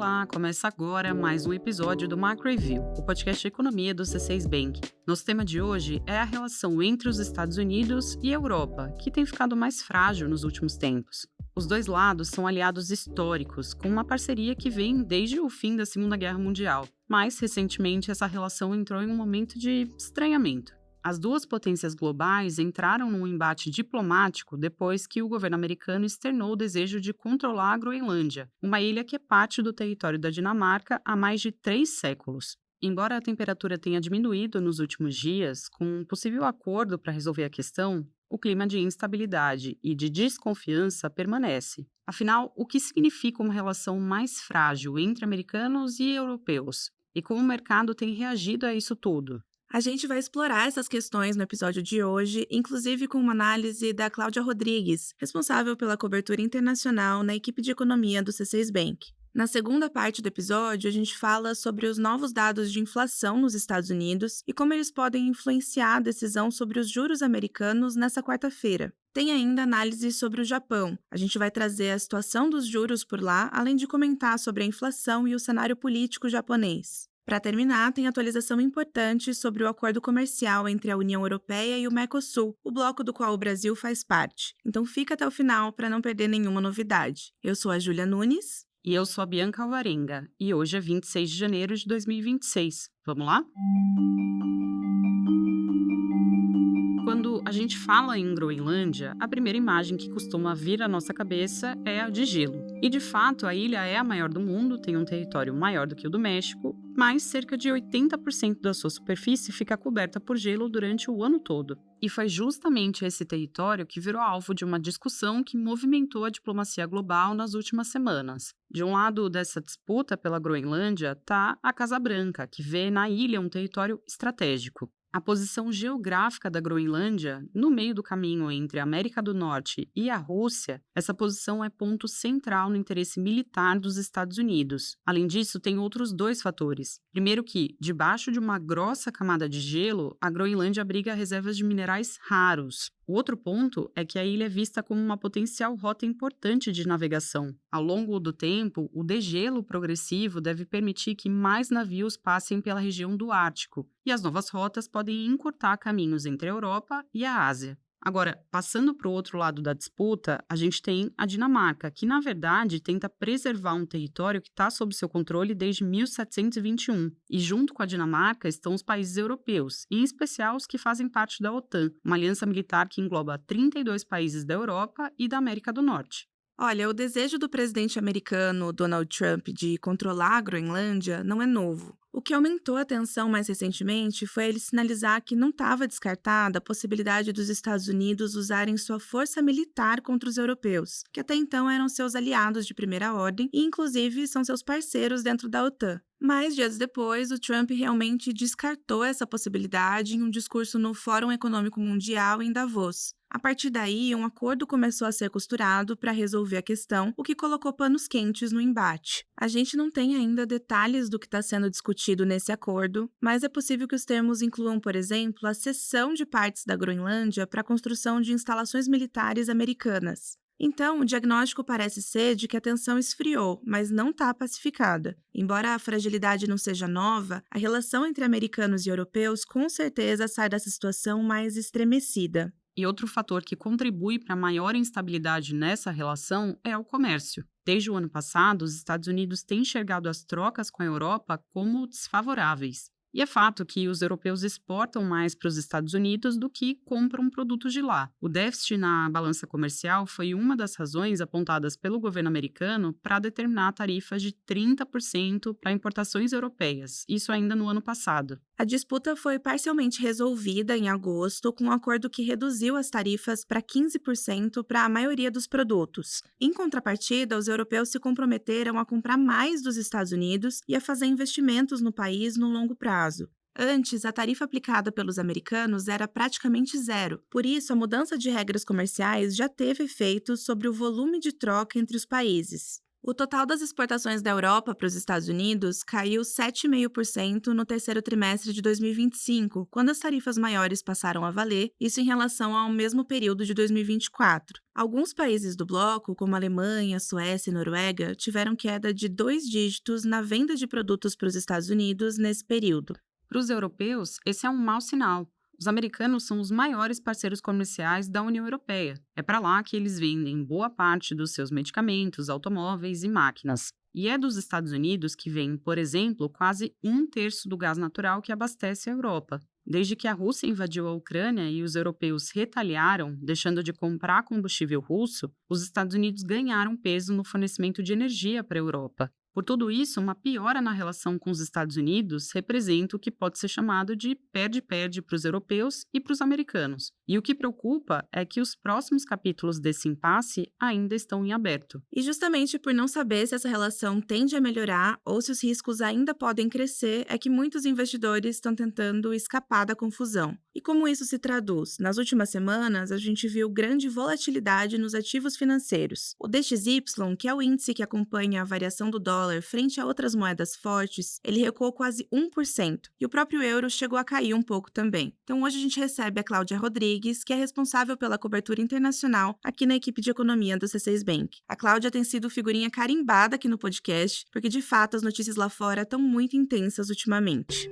Olá, começa agora mais um episódio do Macro Review, o podcast de economia do C6 Bank. Nosso tema de hoje é a relação entre os Estados Unidos e a Europa, que tem ficado mais frágil nos últimos tempos. Os dois lados são aliados históricos, com uma parceria que vem desde o fim da Segunda Guerra Mundial. Mas, recentemente, essa relação entrou em um momento de estranhamento. As duas potências globais entraram num embate diplomático depois que o governo americano externou o desejo de controlar a Groenlândia, uma ilha que é parte do território da Dinamarca há mais de 3 séculos. Embora a temperatura tenha diminuído nos últimos dias, com um possível acordo para resolver a questão, o clima de instabilidade e de desconfiança permanece. Afinal, o que significa uma relação mais frágil entre americanos e europeus? E como o mercado tem reagido a isso tudo? A gente vai explorar essas questões no episódio de hoje, inclusive com uma análise da Cláudia Rodrigues, responsável pela cobertura internacional na equipe de economia do C6 Bank. Na segunda parte do episódio, a gente fala sobre os novos dados de inflação nos Estados Unidos e como eles podem influenciar a decisão sobre os juros americanos nessa quarta-feira. Tem ainda análise sobre o Japão. A gente vai trazer a situação dos juros por lá, além de comentar sobre a inflação e o cenário político japonês. Para terminar, tem atualização importante sobre o acordo comercial entre a União Europeia e o Mercosul, o bloco do qual o Brasil faz parte. Então fica até o final para não perder nenhuma novidade. Eu sou a Júlia Nunes. E eu sou a Bianca Alvarenga, e hoje é 26 de janeiro de 2026. Vamos lá? Quando a gente fala em Groenlândia, a primeira imagem que costuma vir à nossa cabeça é a de gelo. E de fato, a ilha é a maior do mundo, tem um território maior do que o do México, mas cerca de 80% da sua superfície fica coberta por gelo durante o ano todo. E foi justamente esse território que virou alvo de uma discussão que movimentou a diplomacia global nas últimas semanas. De um lado dessa disputa pela Groenlândia está a Casa Branca, que vê na ilha um território estratégico. A posição geográfica da Groenlândia, no meio do caminho entre a América do Norte e a Rússia, essa posição é ponto central no interesse militar dos Estados Unidos. Além disso, tem outros dois fatores. Primeiro que, debaixo de uma grossa camada de gelo, a Groenlândia abriga reservas de minerais raros. O outro ponto é que a ilha é vista como uma potencial rota importante de navegação. Ao longo do tempo, o degelo progressivo deve permitir que mais navios passem pela região do Ártico, e as novas rotas podem encurtar caminhos entre a Europa e a Ásia. Agora, passando para o outro lado da disputa, a gente tem a Dinamarca, que na verdade tenta preservar um território que está sob seu controle desde 1721. E junto com a Dinamarca estão os países europeus, em especial os que fazem parte da OTAN, uma aliança militar que engloba 32 países da Europa e da América do Norte. Olha, o desejo do presidente americano Donald Trump de controlar a Groenlândia não é novo. O que aumentou a tensão mais recentemente foi ele sinalizar que não estava descartada a possibilidade dos Estados Unidos usarem sua força militar contra os europeus, que até então eram seus aliados de primeira ordem e, inclusive, são seus parceiros dentro da OTAN. Mas, dias depois, o Trump realmente descartou essa possibilidade em um discurso no Fórum Econômico Mundial em Davos. A partir daí, um acordo começou a ser costurado para resolver a questão, o que colocou panos quentes no embate. A gente não tem ainda detalhes do que está sendo discutido nesse acordo, mas é possível que os termos incluam, por exemplo, a cessão de partes da Groenlândia para a construção de instalações militares americanas. Então, o diagnóstico parece ser de que a tensão esfriou, mas não está pacificada. Embora a fragilidade não seja nova, a relação entre americanos e europeus com certeza sai dessa situação mais estremecida. E outro fator que contribui para a maior instabilidade nessa relação é o comércio. Desde o ano passado, os Estados Unidos têm enxergado as trocas com a Europa como desfavoráveis. E é fato que os europeus exportam mais para os Estados Unidos do que compram produtos de lá. O déficit na balança comercial foi uma das razões apontadas pelo governo americano para determinar tarifas de 30% para importações europeias, isso ainda no ano passado. A disputa foi parcialmente resolvida em agosto com um acordo que reduziu as tarifas para 15% para a maioria dos produtos. Em contrapartida, os europeus se comprometeram a comprar mais dos Estados Unidos e a fazer investimentos no país no longo prazo. Antes, a tarifa aplicada pelos americanos era praticamente zero, por isso a mudança de regras comerciais já teve efeitos sobre o volume de troca entre os países. O total das exportações da Europa para os Estados Unidos caiu 7,5% no terceiro trimestre de 2025, quando as tarifas maiores passaram a valer, isso em relação ao mesmo período de 2024. Alguns países do bloco, como Alemanha, Suécia e Noruega, tiveram queda de 2 dígitos na venda de produtos para os Estados Unidos nesse período. Para os europeus, esse é um mau sinal. Os americanos são os maiores parceiros comerciais da União Europeia. É para lá que eles vendem boa parte dos seus medicamentos, automóveis e máquinas. E é dos Estados Unidos que vem, por exemplo, quase 1/3 do gás natural que abastece a Europa. Desde que a Rússia invadiu a Ucrânia e os europeus retaliaram, deixando de comprar combustível russo, os Estados Unidos ganharam peso no fornecimento de energia para a Europa. Por tudo isso, uma piora na relação com os Estados Unidos representa o que pode ser chamado de perde-perde para os europeus e para os americanos. E o que preocupa é que os próximos capítulos desse impasse ainda estão em aberto. E justamente por não saber se essa relação tende a melhorar ou se os riscos ainda podem crescer, é que muitos investidores estão tentando escapar da confusão. E como isso se traduz? Nas últimas semanas, a gente viu grande volatilidade nos ativos financeiros. O DXY, que é o índice que acompanha a variação do dólar frente a outras moedas fortes, ele recuou quase 1%, e o próprio euro chegou a cair um pouco também. Então hoje a gente recebe a Cláudia Rodrigues, que é responsável pela cobertura internacional aqui na equipe de economia do C6 Bank. A Cláudia tem sido figurinha carimbada aqui no podcast, porque de fato as notícias lá fora estão muito intensas ultimamente.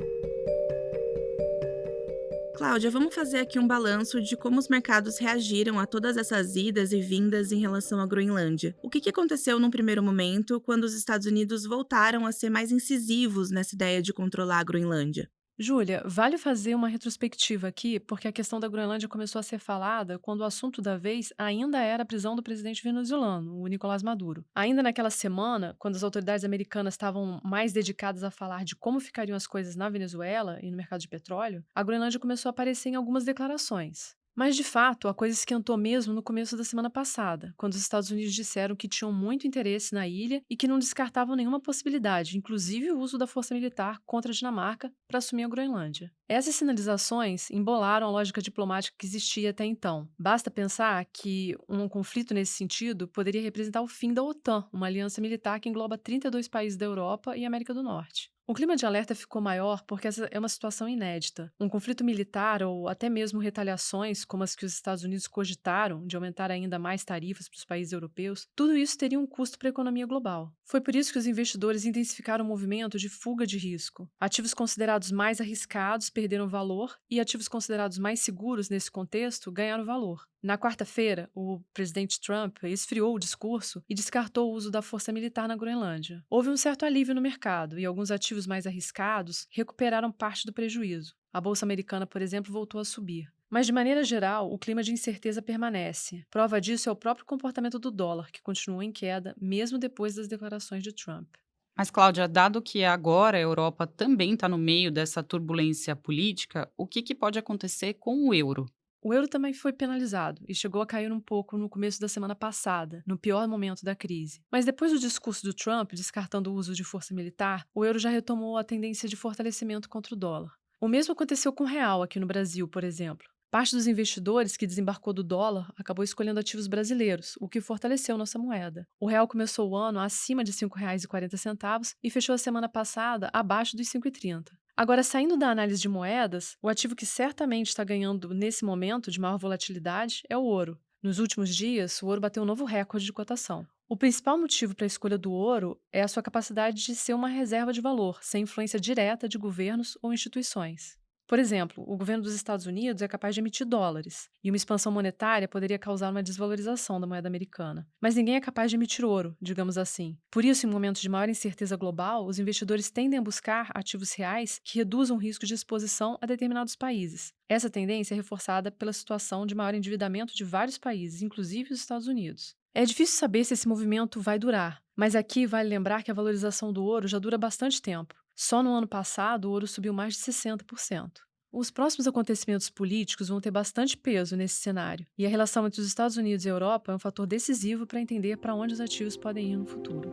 Cláudia, vamos fazer aqui um balanço de como os mercados reagiram a todas essas idas e vindas em relação à Groenlândia. O que aconteceu num primeiro momento, quando os Estados Unidos voltaram a ser mais incisivos nessa ideia de controlar a Groenlândia? Júlia, vale fazer uma retrospectiva aqui, porque a questão da Groenlândia começou a ser falada quando o assunto da vez ainda era a prisão do presidente venezuelano, o Nicolás Maduro. Ainda naquela semana, quando as autoridades americanas estavam mais dedicadas a falar de como ficariam as coisas na Venezuela e no mercado de petróleo, a Groenlândia começou a aparecer em algumas declarações. Mas, de fato, a coisa esquentou mesmo no começo da semana passada, quando os Estados Unidos disseram que tinham muito interesse na ilha e que não descartavam nenhuma possibilidade, inclusive o uso da força militar contra a Dinamarca para assumir a Groenlândia. Essas sinalizações embolaram a lógica diplomática que existia até então. Basta pensar que um conflito nesse sentido poderia representar o fim da OTAN, uma aliança militar que engloba 32 países da Europa e América do Norte. O clima de alerta ficou maior porque essa é uma situação inédita. Um conflito militar ou até mesmo retaliações, como as que os Estados Unidos cogitaram de aumentar ainda mais tarifas para os países europeus, tudo isso teria um custo para a economia global. Foi por isso que os investidores intensificaram o movimento de fuga de risco. Ativos considerados mais arriscados perderam valor e ativos considerados mais seguros nesse contexto ganharam valor. Na quarta-feira, o presidente Trump esfriou o discurso e descartou o uso da força militar na Groenlândia. Houve um certo alívio no mercado e alguns ativos mais arriscados recuperaram parte do prejuízo. A bolsa americana, por exemplo, voltou a subir. Mas, de maneira geral, o clima de incerteza permanece. Prova disso é o próprio comportamento do dólar, que continuou em queda, mesmo depois das declarações de Trump. Mas, Cláudia, dado que agora a Europa também está no meio dessa turbulência política, o que pode acontecer com o euro? O euro também foi penalizado e chegou a cair um pouco no começo da semana passada, no pior momento da crise. Mas depois do discurso do Trump, descartando o uso de força militar, o euro já retomou a tendência de fortalecimento contra o dólar. O mesmo aconteceu com o real aqui no Brasil, por exemplo. Parte dos investidores que desembarcou do dólar acabou escolhendo ativos brasileiros, o que fortaleceu nossa moeda. O real começou o ano acima de R$ 5,40 e fechou a semana passada abaixo dos R$ 5,30. Agora, saindo da análise de moedas, o ativo que certamente está ganhando nesse momento de maior volatilidade é o ouro. Nos últimos dias, o ouro bateu um novo recorde de cotação. O principal motivo para a escolha do ouro é a sua capacidade de ser uma reserva de valor, sem influência direta de governos ou instituições. Por exemplo, o governo dos Estados Unidos é capaz de emitir dólares, e uma expansão monetária poderia causar uma desvalorização da moeda americana. Mas ninguém é capaz de emitir ouro, digamos assim. Por isso, em momentos de maior incerteza global, os investidores tendem a buscar ativos reais que reduzam o risco de exposição a determinados países. Essa tendência é reforçada pela situação de maior endividamento de vários países, inclusive os Estados Unidos. É difícil saber se esse movimento vai durar, mas aqui vale lembrar que a valorização do ouro já dura bastante tempo. Só no ano passado, o ouro subiu mais de 60%. Os próximos acontecimentos políticos vão ter bastante peso nesse cenário, e a relação entre os Estados Unidos e a Europa é um fator decisivo para entender para onde os ativos podem ir no futuro.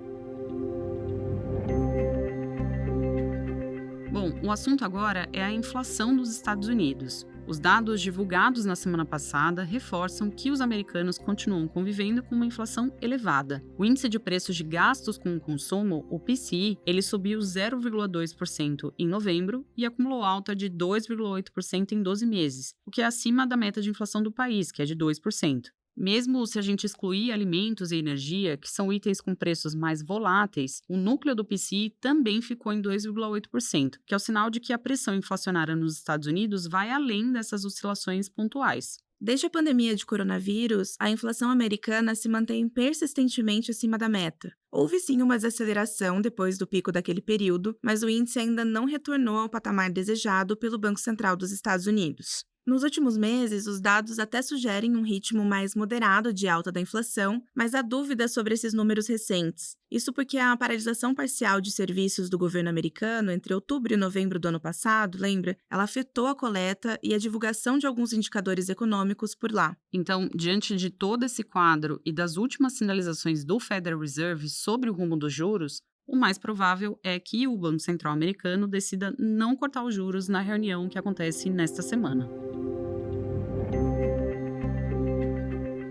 Bom, o assunto agora é a inflação dos Estados Unidos. Os dados divulgados na semana passada reforçam que os americanos continuam convivendo com uma inflação elevada. O índice de preços de gastos com o consumo, o PCE, ele subiu 0,2% em novembro e acumulou alta de 2,8% em 12 meses, o que é acima da meta de inflação do país, que é de 2%. Mesmo se a gente excluir alimentos e energia, que são itens com preços mais voláteis, o núcleo do PCE também ficou em 2,8%, que é o sinal de que a pressão inflacionária nos Estados Unidos vai além dessas oscilações pontuais. Desde a pandemia de coronavírus, a inflação americana se mantém persistentemente acima da meta. Houve sim uma desaceleração depois do pico daquele período, mas o índice ainda não retornou ao patamar desejado pelo Banco Central dos Estados Unidos. Nos últimos meses, os dados até sugerem um ritmo mais moderado de alta da inflação, mas há dúvidas sobre esses números recentes. Isso porque a paralisação parcial de serviços do governo americano entre outubro e novembro do ano passado, lembra? Ela afetou a coleta e a divulgação de alguns indicadores econômicos por lá. Então, diante de todo esse quadro e das últimas sinalizações do Federal Reserve sobre o rumo dos juros, o mais provável é que o Banco Central americano decida não cortar os juros na reunião que acontece nesta semana.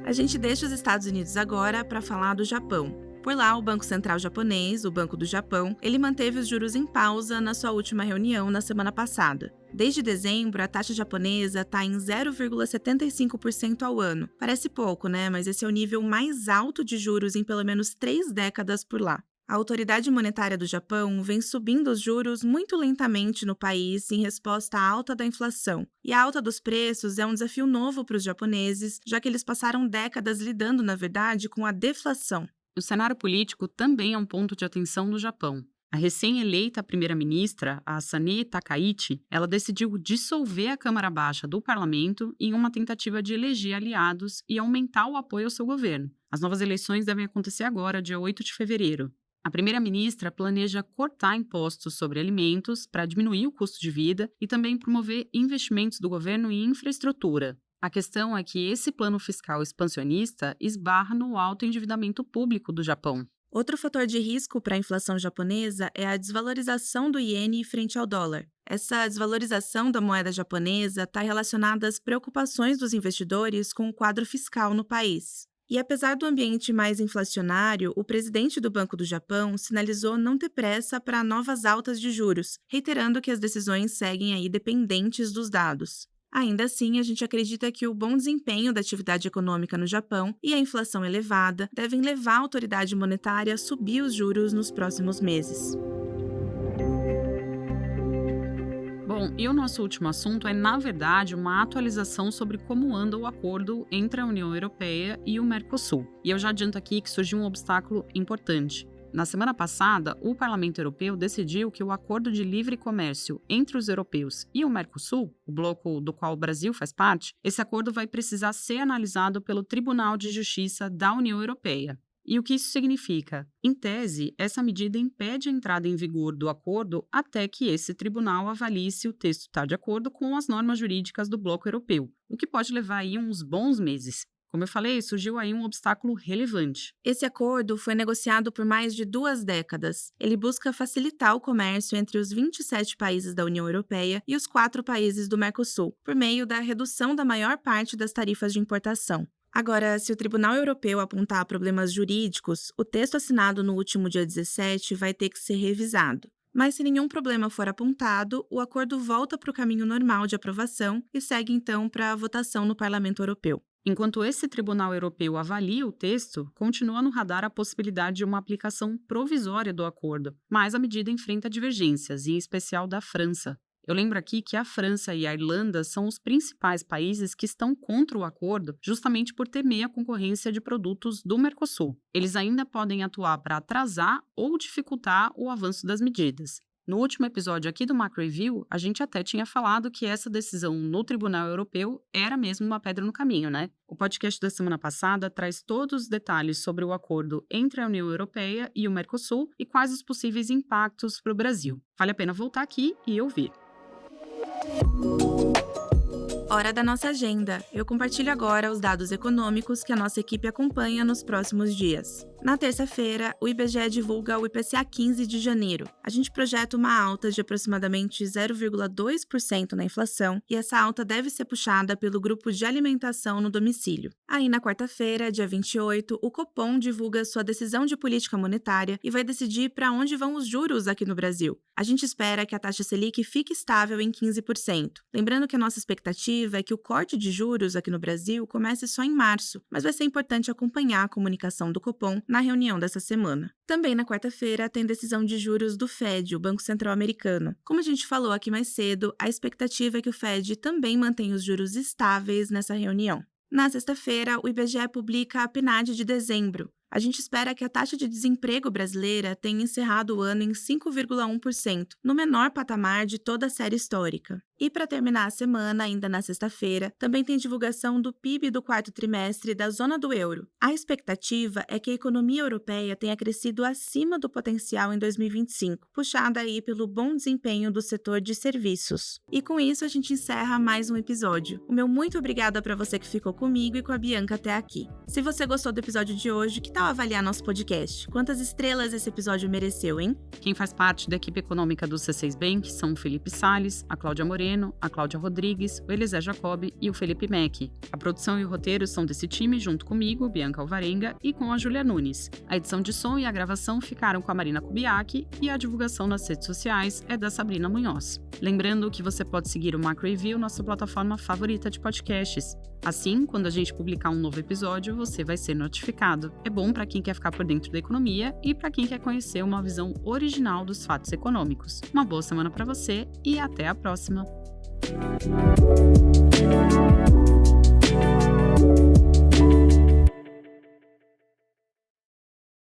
A gente deixa os Estados Unidos agora para falar do Japão. Por lá, o Banco Central japonês, o Banco do Japão, ele manteve os juros em pausa na sua última reunião na semana passada. Desde dezembro, a taxa japonesa está em 0,75% ao ano. Parece pouco, né? Mas esse é o nível mais alto de juros em pelo menos 3 décadas por lá. A autoridade monetária do Japão vem subindo os juros muito lentamente no país em resposta à alta da inflação. E a alta dos preços é um desafio novo para os japoneses, já que eles passaram décadas lidando, na verdade, com a deflação. O cenário político também é um ponto de atenção no Japão. A recém-eleita primeira-ministra, a Sanae Takaichi, ela decidiu dissolver a Câmara Baixa do parlamento em uma tentativa de eleger aliados e aumentar o apoio ao seu governo. As novas eleições devem acontecer agora, dia 8 de fevereiro. A primeira-ministra planeja cortar impostos sobre alimentos para diminuir o custo de vida e também promover investimentos do governo em infraestrutura. A questão é que esse plano fiscal expansionista esbarra no alto endividamento público do Japão. Outro fator de risco para a inflação japonesa é a desvalorização do iene frente ao dólar. Essa desvalorização da moeda japonesa está relacionada às preocupações dos investidores com o quadro fiscal no país. E apesar do ambiente mais inflacionário, o presidente do Banco do Japão sinalizou não ter pressa para novas altas de juros, reiterando que as decisões seguem aí dependentes dos dados. Ainda assim, a gente acredita que o bom desempenho da atividade econômica no Japão e a inflação elevada devem levar a autoridade monetária a subir os juros nos próximos meses. Bom, e o nosso último assunto é, na verdade, uma atualização sobre como anda o acordo entre a União Europeia e o Mercosul. E eu já adianto aqui que surgiu um obstáculo importante. Na semana passada, o Parlamento Europeu decidiu que o acordo de livre comércio entre os europeus e o Mercosul, o bloco do qual o Brasil faz parte, esse acordo vai precisar ser analisado pelo Tribunal de Justiça da União Europeia. E o que isso significa? Em tese, essa medida impede a entrada em vigor do acordo até que esse tribunal avalie se o texto está de acordo com as normas jurídicas do bloco europeu, o que pode levar aí uns bons meses. Como eu falei, surgiu aí um obstáculo relevante. Esse acordo foi negociado por mais de 2 décadas. Ele busca facilitar o comércio entre os 27 países da União Europeia e os 4 países do Mercosul, por meio da redução da maior parte das tarifas de importação. Agora, se o Tribunal Europeu apontar problemas jurídicos, o texto assinado no último dia 17 vai ter que ser revisado. Mas se nenhum problema for apontado, o acordo volta para o caminho normal de aprovação e segue então para a votação no Parlamento Europeu. Enquanto esse Tribunal Europeu avalia o texto, continua no radar a possibilidade de uma aplicação provisória do acordo, mas a medida enfrenta divergências, em especial da França. Eu lembro aqui que a França e a Irlanda são os principais países que estão contra o acordo, justamente por temer a concorrência de produtos do Mercosul. Eles ainda podem atuar para atrasar ou dificultar o avanço das medidas. No último episódio aqui do Macro Review, a gente até tinha falado que essa decisão no Tribunal Europeu era mesmo uma pedra no caminho, né? O podcast da semana passada traz todos os detalhes sobre o acordo entre a União Europeia e o Mercosul e quais os possíveis impactos para o Brasil. Vale a pena voltar aqui e ouvir. Hora da nossa agenda. Eu compartilho agora os dados econômicos que a nossa equipe acompanha nos próximos dias. Na terça-feira, o IBGE divulga o IPCA 15 de janeiro. A gente projeta uma alta de aproximadamente 0,2% na inflação e essa alta deve ser puxada pelo grupo de alimentação no domicílio. Aí, na quarta-feira, dia 28, o Copom divulga sua decisão de política monetária e vai decidir para onde vão os juros aqui no Brasil. A gente espera que a taxa Selic fique estável em 15%. Lembrando que a nossa expectativa é que o corte de juros aqui no Brasil comece só em março, mas vai ser importante acompanhar a comunicação do Copom na reunião dessa semana. Também na quarta-feira tem decisão de juros do Fed, o Banco Central Americano. Como a gente falou aqui mais cedo, a expectativa é que o Fed também mantenha os juros estáveis nessa reunião. Na sexta-feira, o IBGE publica a PNAD de dezembro. A gente espera que a taxa de desemprego brasileira tenha encerrado o ano em 5,1%, no menor patamar de toda a série histórica. E para terminar a semana, ainda na sexta-feira, também tem divulgação do PIB do quarto trimestre da zona do euro. A expectativa é que a economia europeia tenha crescido acima do potencial em 2025, puxada aí pelo bom desempenho do setor de serviços. E com isso a gente encerra mais um episódio. O meu muito obrigada para você que ficou comigo e com a Bianca até aqui. Se você gostou do episódio de hoje, que tal avaliar nosso podcast? Quantas estrelas esse episódio mereceu, hein? Quem faz parte da equipe econômica do C6 Bank são o Felipe Salles, a Cláudia Moreno, a Cláudia Rodrigues, o Elisé Jacob e o Felipe Mack. A produção e o roteiro são desse time junto comigo, Bianca Alvarenga, e com a Júlia Nunes. A edição de som e a gravação ficaram com a Marina Kubiak e a divulgação nas redes sociais é da Sabrina Munhoz. Lembrando que você pode seguir o Macro Review, nossa plataforma favorita de podcasts. Assim, quando a gente publicar um novo episódio, você vai ser notificado. É bom para quem quer ficar por dentro da economia e para quem quer conhecer uma visão original dos fatos econômicos. Uma boa semana para você e até a próxima!